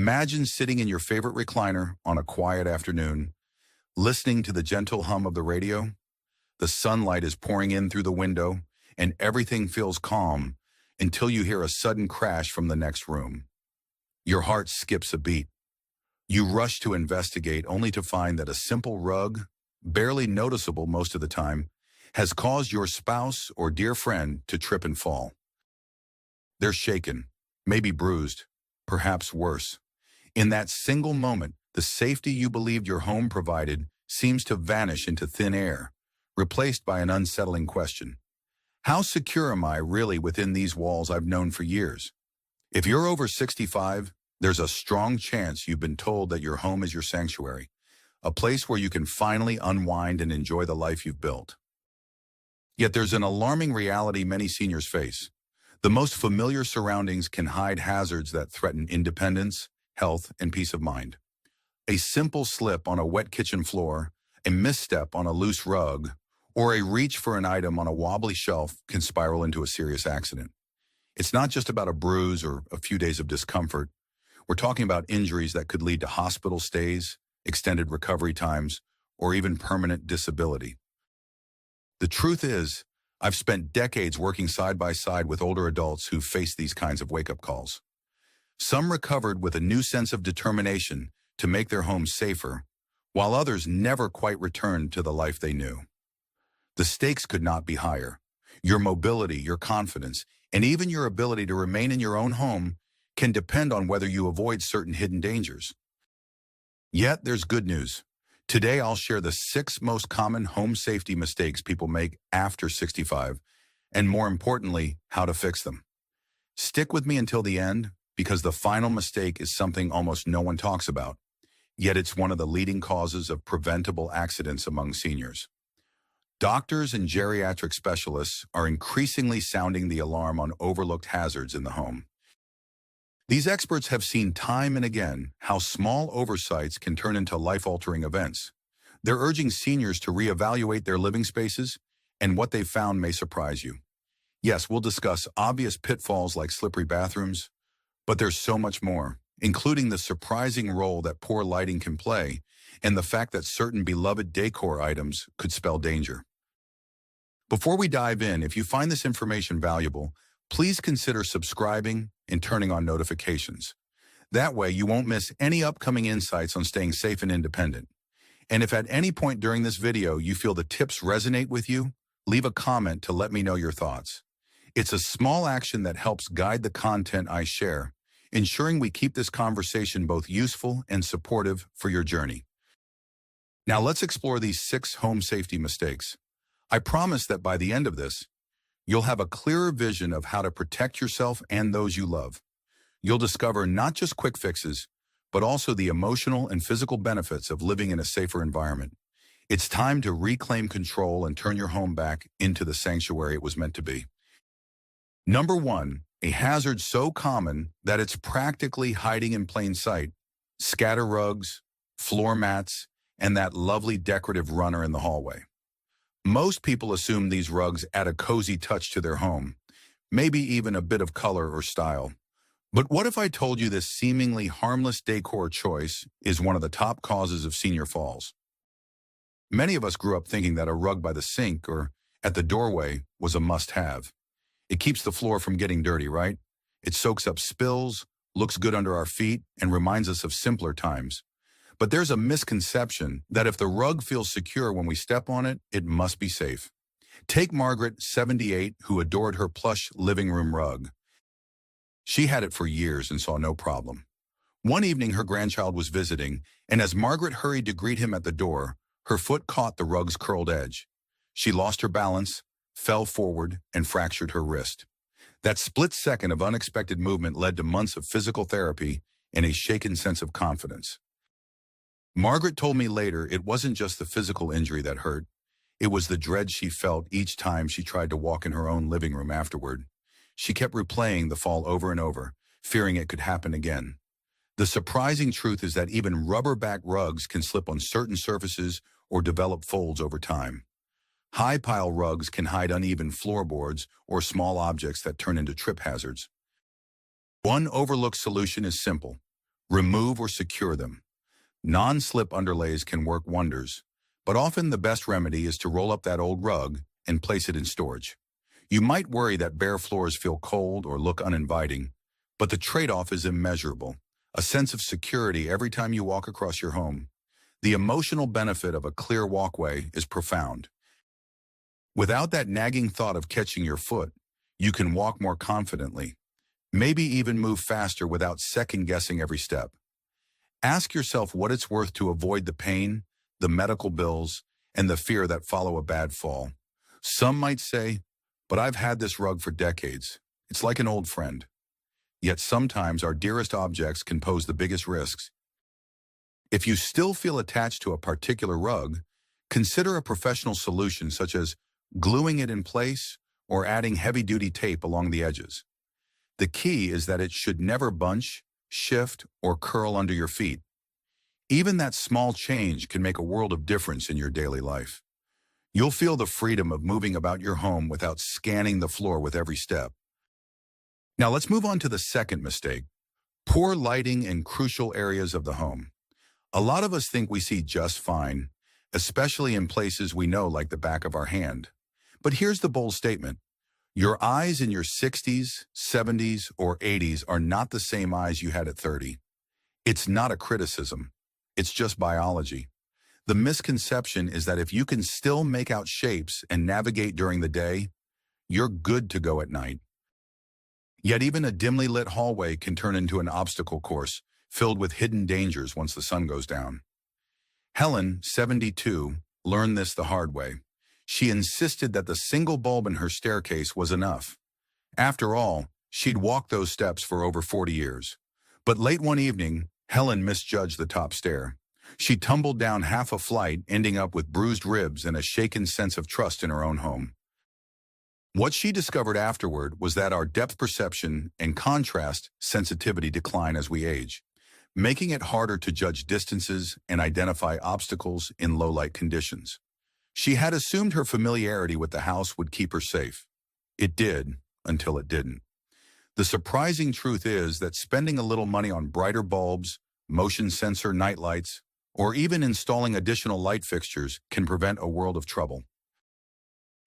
Imagine sitting in your favorite recliner on a quiet afternoon, listening to the gentle hum of the radio. The sunlight is pouring in through the window, and everything feels calm until you hear a sudden crash from the next room. Your heart skips a beat. You rush to investigate only to find that a simple rug, barely noticeable most of the time, has caused your spouse or dear friend to trip and fall. They're shaken, maybe bruised, perhaps worse. In that single moment, the safety you believed your home provided seems to vanish into thin air, replaced by an unsettling question. How secure am I really within these walls I've known for years? If you're over 65, there's a strong chance you've been told that your home is your sanctuary, a place where you can finally unwind and enjoy the life you've built. Yet there's an alarming reality many seniors face. The most familiar surroundings can hide hazards that threaten independence, health, and peace of mind. A simple slip on a wet kitchen floor, a misstep on a loose rug, or a reach for an item on a wobbly shelf can spiral into a serious accident. It's not just about a bruise or a few days of discomfort. We're talking about injuries that could lead to hospital stays, extended recovery times, or even permanent disability. The truth is, I've spent decades working side by side with older adults who face these kinds of wake-up calls. Some recovered with a new sense of determination to make their homes safer, while others never quite returned to the life they knew. The stakes could not be higher. Your mobility, your confidence, and even your ability to remain in your own home can depend on whether you avoid certain hidden dangers. Yet there's good news. Today I'll share the 6 most common home safety mistakes people make after 65, and more importantly, how to fix them. Stick with me until the end, because the final mistake is something almost no one talks about, yet it's one of the leading causes of preventable accidents among seniors. Doctors and geriatric specialists are increasingly sounding the alarm on overlooked hazards in the home. These experts have seen time and again how small oversights can turn into life-altering events. They're urging seniors to reevaluate their living spaces, and what they've found may surprise you. Yes, we'll discuss obvious pitfalls like slippery bathrooms, but there's so much more, including the surprising role that poor lighting can play and the fact that certain beloved decor items could spell danger. Before we dive in, if you find this information valuable, please consider subscribing and turning on notifications. That way, you won't miss any upcoming insights on staying safe and independent. And if at any point during this video you feel the tips resonate with you, leave a comment to let me know your thoughts. It's a small action that helps guide the content I share, ensuring we keep this conversation both useful and supportive for your journey. Now let's explore these 6 home safety mistakes. I promise that by the end of this, you'll have a clearer vision of how to protect yourself and those you love. You'll discover not just quick fixes, but also the emotional and physical benefits of living in a safer environment. It's time to reclaim control and turn your home back into the sanctuary it was meant to be. Number 1, a hazard so common that it's practically hiding in plain sight: scatter rugs, floor mats, and that lovely decorative runner in the hallway. Most people assume these rugs add a cozy touch to their home, maybe even a bit of color or style. But what if I told you this seemingly harmless decor choice is one of the top causes of senior falls? Many of us grew up thinking that a rug by the sink or at the doorway was a must-have. It keeps the floor from getting dirty, right? It soaks up spills, looks good under our feet, and reminds us of simpler times. But there's a misconception that if the rug feels secure when we step on it, it must be safe. Take Margaret, 78, who adored her plush living room rug. She had it for years and saw no problem. One evening, her grandchild was visiting, and as Margaret hurried to greet him at the door, her foot caught the rug's curled edge. She lost her balance, fell forward, and fractured her wrist. That split second of unexpected movement led to months of physical therapy and a shaken sense of confidence. Margaret told me later it wasn't just the physical injury that hurt. It was the dread she felt each time she tried to walk in her own living room afterward. She kept replaying the fall over and over, fearing it could happen again. The surprising truth is that even rubber-back rugs can slip on certain surfaces or develop folds over time. High-pile rugs can hide uneven floorboards or small objects that turn into trip hazards. One overlooked solution is simple: Remove or secure them. Non-slip underlays can work wonders, but often the best remedy is to roll up that old rug and place it in storage. You might worry that bare floors feel cold or look uninviting, but the trade-off is immeasurable. A sense of security every time you walk across your home. The emotional benefit of a clear walkway is profound. Without that nagging thought of catching your foot, you can walk more confidently, maybe even move faster without second-guessing every step. Ask yourself what it's worth to avoid the pain, the medical bills, and the fear that follow a bad fall. Some might say, but I've had this rug for decades. It's like an old friend. Yet sometimes our dearest objects can pose the biggest risks. If you still feel attached to a particular rug, consider a professional solution such as gluing it in place or adding heavy-duty tape along the edges. The key is that it should never bunch, shift, or curl under your feet. Even that small change can make a world of difference in your daily life. You'll feel the freedom of moving about your home without scanning the floor with every step. Now let's move on to the second mistake: poor lighting in crucial areas of the home. A lot of us think we see just fine, especially in places we know like the back of our hand. But here's the bold statement. Your eyes in your 60s, 70s, or 80s are not the same eyes you had at 30. It's not a criticism. It's just biology. The misconception is that if you can still make out shapes and navigate during the day, you're good to go at night. Yet even a dimly lit hallway can turn into an obstacle course filled with hidden dangers once the sun goes down. Helen, 72, learned this the hard way. She insisted that the single bulb in her staircase was enough. After all, she'd walked those steps for over 40 years. But late one evening, Helen misjudged the top stair. She tumbled down half a flight, ending up with bruised ribs and a shaken sense of trust in her own home. What she discovered afterward was that our depth perception and contrast sensitivity decline as we age, making it harder to judge distances and identify obstacles in low-light conditions. She had assumed her familiarity with the house would keep her safe. It did, until it didn't. The surprising truth is that spending a little money on brighter bulbs, motion sensor nightlights, or even installing additional light fixtures can prevent a world of trouble.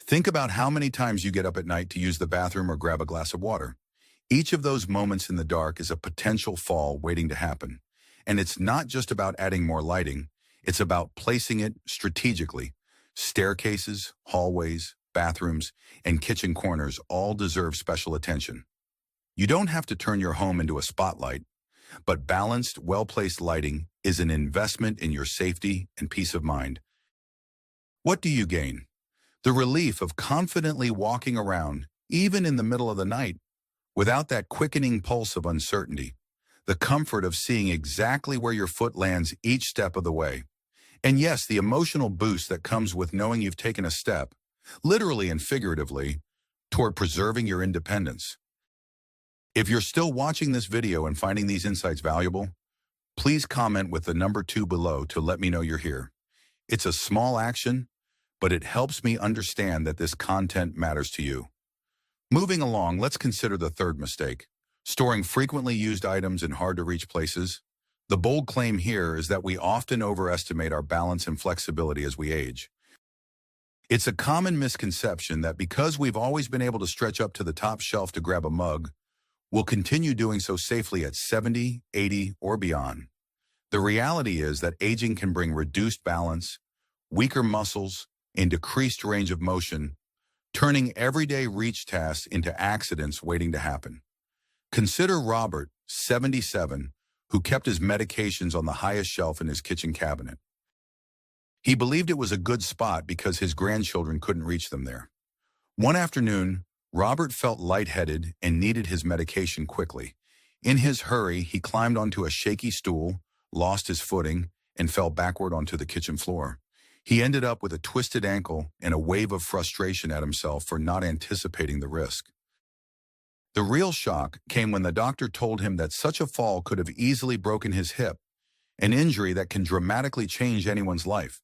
Think about how many times you get up at night to use the bathroom or grab a glass of water. Each of those moments in the dark is a potential fall waiting to happen. And it's not just about adding more lighting, it's about placing it strategically. Staircases, hallways, bathrooms, and kitchen corners all deserve special attention. You don't have to turn your home into a spotlight, but balanced, well-placed lighting is an investment in your safety and peace of mind. What do you gain? The relief of confidently walking around, even in the middle of the night, without that quickening pulse of uncertainty. The comfort of seeing exactly where your foot lands each step of the way. And yes, the emotional boost that comes with knowing you've taken a step, literally and figuratively, toward preserving your independence. If you're still watching this video and finding these insights valuable, please comment with the number 2 below to let me know you're here. It's a small action, but it helps me understand that this content matters to you. Moving along, let's consider the third mistake: storing frequently used items in hard-to-reach places. The bold claim here is that we often overestimate our balance and flexibility as we age. It's a common misconception that because we've always been able to stretch up to the top shelf to grab a mug, we'll continue doing so safely at 70, 80, or beyond. The reality is that aging can bring reduced balance, weaker muscles, and decreased range of motion, turning everyday reach tasks into accidents waiting to happen. Consider Robert, 77, who kept his medications on the highest shelf in his kitchen cabinet. He believed it was a good spot because his grandchildren couldn't reach them there. One afternoon, Robert felt lightheaded and needed his medication quickly. In his hurry, he climbed onto a shaky stool, lost his footing, and fell backward onto the kitchen floor. He ended up with a twisted ankle and a wave of frustration at himself for not anticipating the risk. The real shock came when the doctor told him that such a fall could have easily broken his hip, an injury that can dramatically change anyone's life.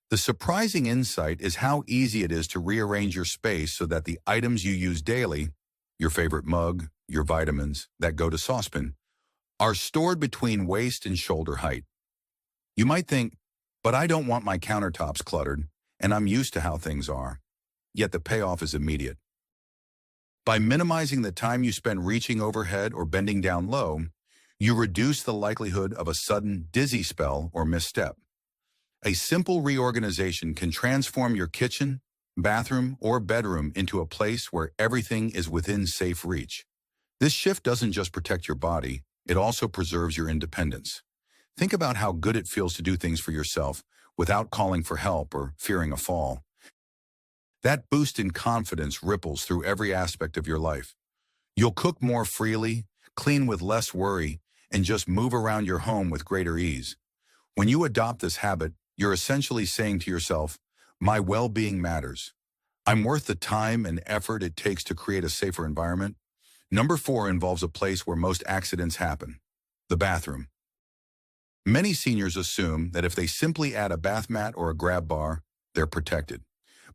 The surprising insight is how easy it is to rearrange your space so that the items you use daily, your favorite mug, your vitamins that go to saucepan, are stored between waist and shoulder height. You might think, but I don't want my countertops cluttered, and I'm used to how things are. Yet the payoff is immediate. By minimizing the time you spend reaching overhead or bending down low, you reduce the likelihood of a sudden dizzy spell or misstep. A simple reorganization can transform your kitchen, bathroom, or bedroom into a place where everything is within safe reach. This shift doesn't just protect your body, it also preserves your independence. Think about how good it feels to do things for yourself without calling for help or fearing a fall. That boost in confidence ripples through every aspect of your life. You'll cook more freely, clean with less worry, and just move around your home with greater ease. When you adopt this habit, you're essentially saying to yourself, my well-being matters. I'm worth the time and effort it takes to create a safer environment. Number 4 involves a place where most accidents happen: the bathroom. Many seniors assume that if they simply add a bath mat or a grab bar, they're protected.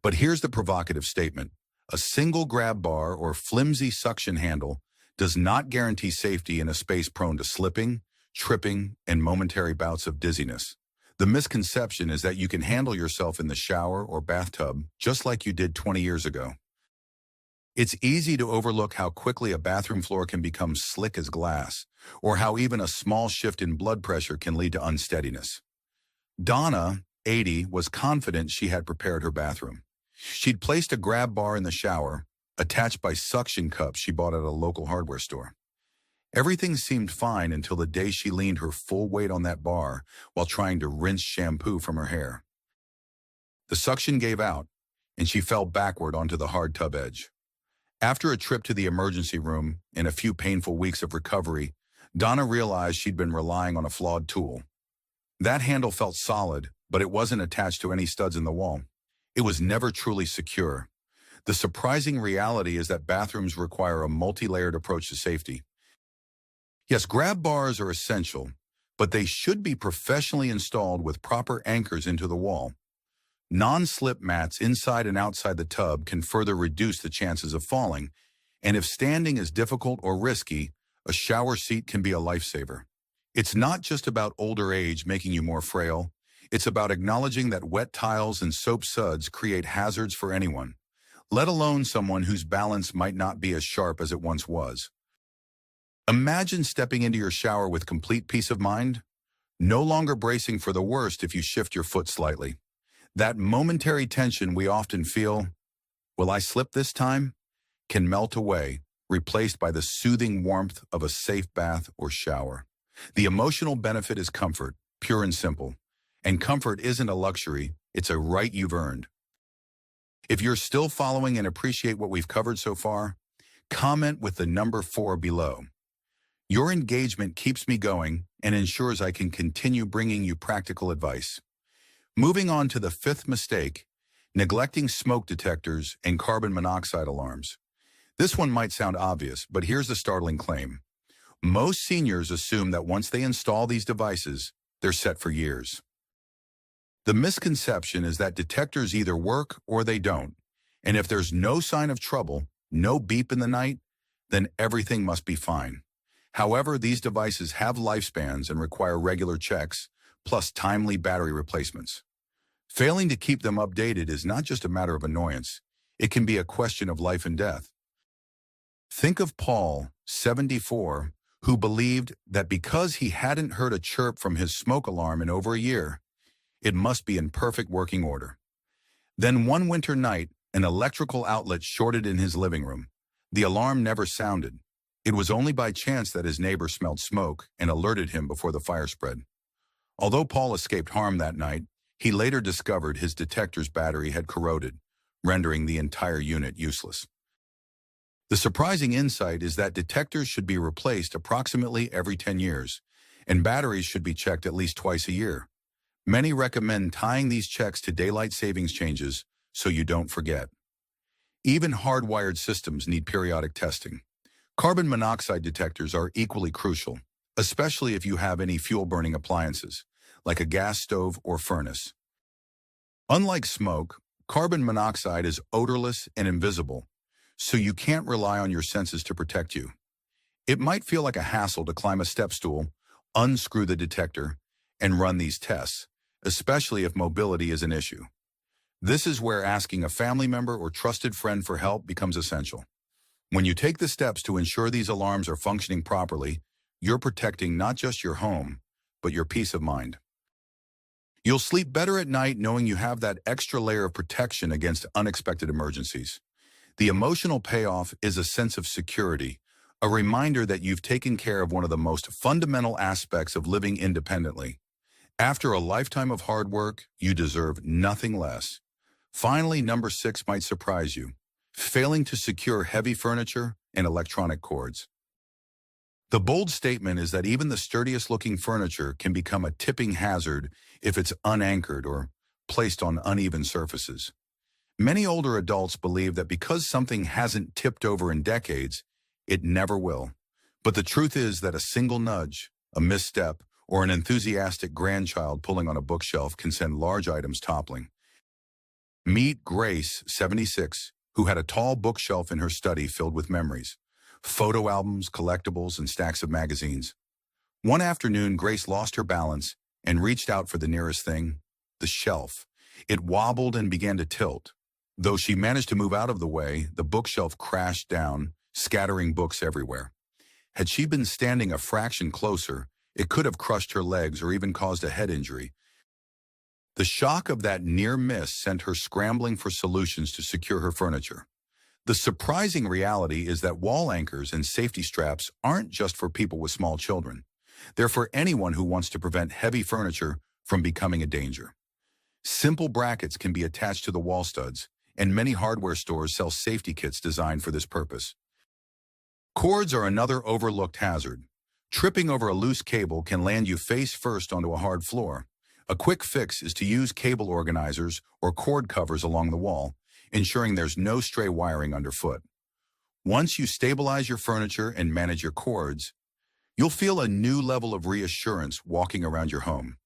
But here's the provocative statement: a single grab bar or flimsy suction handle does not guarantee safety in a space prone to slipping, tripping, and momentary bouts of dizziness. The misconception is that you can handle yourself in the shower or bathtub just like you did 20 years ago. It's easy to overlook how quickly a bathroom floor can become slick as glass, or how even a small shift in blood pressure can lead to unsteadiness. Donna, 80, was confident she had prepared her bathroom. She'd placed a grab bar in the shower, attached by suction cups she bought at a local hardware store. Everything seemed fine until the day she leaned her full weight on that bar while trying to rinse shampoo from her hair. The suction gave out, and she fell backward onto the hard tub edge. After a trip to the emergency room and a few painful weeks of recovery, Donna realized she'd been relying on a flawed tool. That handle felt solid, but it wasn't attached to any studs in the wall. It was never truly secure. The surprising reality is that bathrooms require a multi-layered approach to safety. Yes, grab bars are essential, but they should be professionally installed with proper anchors into the wall. Non-slip mats inside and outside the tub can further reduce the chances of falling, and if standing is difficult or risky, a shower seat can be a lifesaver. It's not just about older age making you more frail. It's about acknowledging that wet tiles and soap suds create hazards for anyone, let alone someone whose balance might not be as sharp as it once was. Imagine stepping into your shower with complete peace of mind, no longer bracing for the worst if you shift your foot slightly. That momentary tension we often feel, will I slip this time, can melt away, replaced by the soothing warmth of a safe bath or shower. The emotional benefit is comfort, pure and simple. And comfort isn't a luxury, it's a right you've earned. If you're still following and appreciate what we've covered so far, comment with the number 4 below. Your engagement keeps me going and ensures I can continue bringing you practical advice. Moving on to the 5th mistake, neglecting smoke detectors and carbon monoxide alarms. This one might sound obvious, but here's the startling claim. Most seniors assume that once they install these devices, they're set for years. The misconception is that detectors either work or they don't, and if there's no sign of trouble, no beep in the night, then everything must be fine. However, these devices have lifespans and require regular checks, plus timely battery replacements. Failing to keep them updated is not just a matter of annoyance, it can be a question of life and death. Think of Paul, 74, who believed that because he hadn't heard a chirp from his smoke alarm in over a year, it must be in perfect working order. Then one winter night, an electrical outlet shorted in his living room. The alarm never sounded. It was only by chance that his neighbor smelled smoke and alerted him before the fire spread. Although Paul escaped harm that night, he later discovered his detector's battery had corroded, rendering the entire unit useless. The surprising insight is that detectors should be replaced approximately every 10 years, and batteries should be checked at least twice a year. Many recommend tying these checks to daylight savings changes so you don't forget. Even hardwired systems need periodic testing. Carbon monoxide detectors are equally crucial, especially if you have any fuel-burning appliances, like a gas stove or furnace. Unlike smoke, carbon monoxide is odorless and invisible, so you can't rely on your senses to protect you. It might feel like a hassle to climb a step stool, unscrew the detector, and run these tests, especially if mobility is an issue. This is where asking a family member or trusted friend for help becomes essential. When you take the steps to ensure these alarms are functioning properly, you're protecting not just your home, but your peace of mind. You'll sleep better at night knowing you have that extra layer of protection against unexpected emergencies. The emotional payoff is a sense of security, a reminder that you've taken care of one of the most fundamental aspects of living independently. After a lifetime of hard work, you deserve nothing less. Finally, number 6 might surprise you: failing to secure heavy furniture and electronic cords. The bold statement is that even the sturdiest looking furniture can become a tipping hazard if it's unanchored or placed on uneven surfaces. Many older adults believe that because something hasn't tipped over in decades, it never will. But the truth is that a single nudge, a misstep, or an enthusiastic grandchild pulling on a bookshelf can send large items toppling. Meet Grace, 76, who had a tall bookshelf in her study filled with memories, photo albums, collectibles, and stacks of magazines. One afternoon, Grace lost her balance and reached out for the nearest thing, the shelf. It wobbled and began to tilt. Though she managed to move out of the way, the bookshelf crashed down, scattering books everywhere. Had she been standing a fraction closer, it could have crushed her legs or even caused a head injury. The shock of that near miss sent her scrambling for solutions to secure her furniture. The surprising reality is that wall anchors and safety straps aren't just for people with small children. They're for anyone who wants to prevent heavy furniture from becoming a danger. Simple brackets can be attached to the wall studs, and many hardware stores sell safety kits designed for this purpose. Cords are another overlooked hazard. Tripping over a loose cable can land you face first onto a hard floor. A quick fix is to use cable organizers or cord covers along the wall, ensuring there's no stray wiring underfoot. Once you stabilize your furniture and manage your cords, you'll feel a new level of reassurance walking around your home.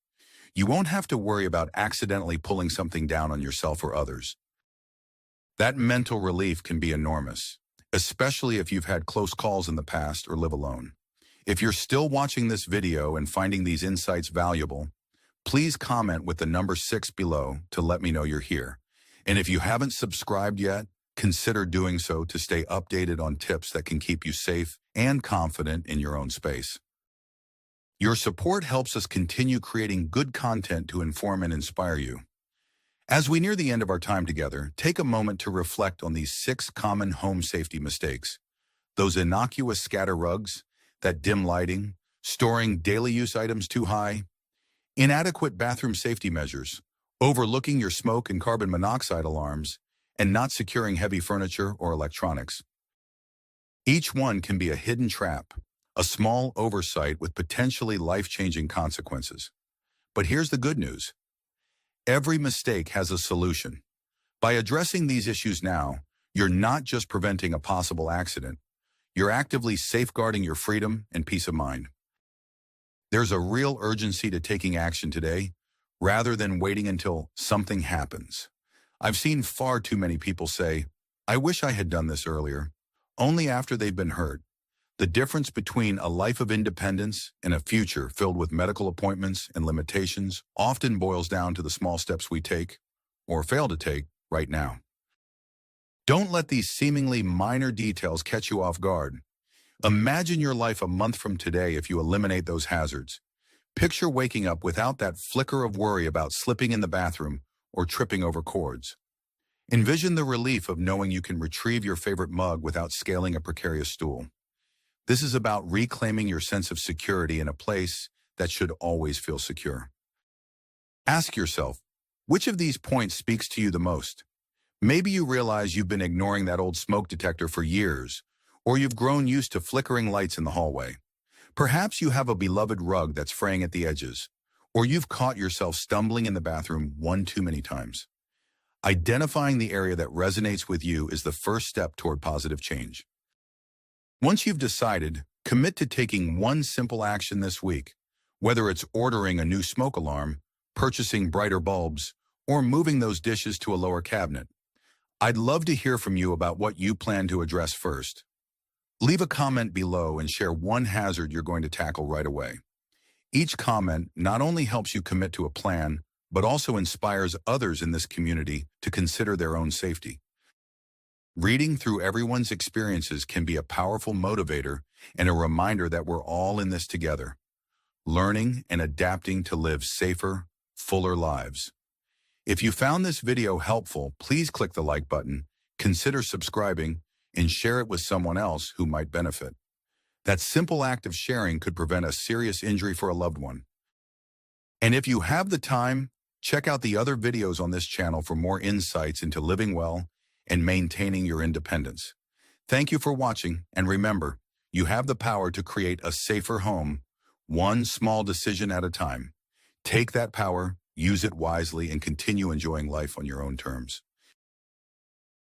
You won't have to worry about accidentally pulling something down on yourself or others. That mental relief can be enormous, especially if you've had close calls in the past or live alone. If you're still watching this video and finding these insights valuable, please comment with the number 6 below to let me know you're here. And if you haven't subscribed yet, consider doing so to stay updated on tips that can keep you safe and confident in your own space. Your support helps us continue creating good content to inform and inspire you. As we near the end of our time together, take a moment to reflect on these 6 common home safety mistakes. Those innocuous scatter rugs, that dim lighting, storing daily use items too high, inadequate bathroom safety measures, overlooking your smoke and carbon monoxide alarms, and not securing heavy furniture or electronics. Each one can be a hidden trap, a small oversight with potentially life-changing consequences. But here's the good news. Every mistake has a solution. By addressing these issues now, you're not just preventing a possible accident, you're actively safeguarding your freedom and peace of mind. There's a real urgency to taking action today, rather than waiting until something happens. I've seen far too many people say, "I wish I had done this earlier," only after they've been hurt. The difference between a life of independence and a future filled with medical appointments and limitations often boils down to the small steps we take, or fail to take, right now. Don't let these seemingly minor details catch you off guard. Imagine your life a month from today if you eliminate those hazards. Picture waking up without that flicker of worry about slipping in the bathroom or tripping over cords. Envision the relief of knowing you can retrieve your favorite mug without scaling a precarious stool. This is about reclaiming your sense of security in a place that should always feel secure. Ask yourself, which of these points speaks to you the most? Maybe you realize you've been ignoring that old smoke detector for years, or you've grown used to flickering lights in the hallway. Perhaps you have a beloved rug that's fraying at the edges, or you've caught yourself stumbling in the bathroom one too many times. Identifying the area that resonates with you is the first step toward positive change. Once you've decided, commit to taking one simple action this week, whether it's ordering a new smoke alarm, purchasing brighter bulbs, or moving those dishes to a lower cabinet. I'd love to hear from you about what you plan to address first. Leave a comment below and share one hazard you're going to tackle right away. Each comment not only helps you commit to a plan, but also inspires others in this community to consider their own safety. Reading through everyone's experiences can be a powerful motivator and a reminder that we're all in this together, learning and adapting to live safer, fuller lives. If you found this video helpful, please click the like button, consider subscribing, and share it with someone else who might benefit. That simple act of sharing could prevent a serious injury for a loved one. And if you have the time, check out the other videos on this channel for more insights into living well and maintaining your independence. Thank you for watching, and remember, you have the power to create a safer home, one small decision at a time. Take that power, use it wisely, and continue enjoying life on your own terms.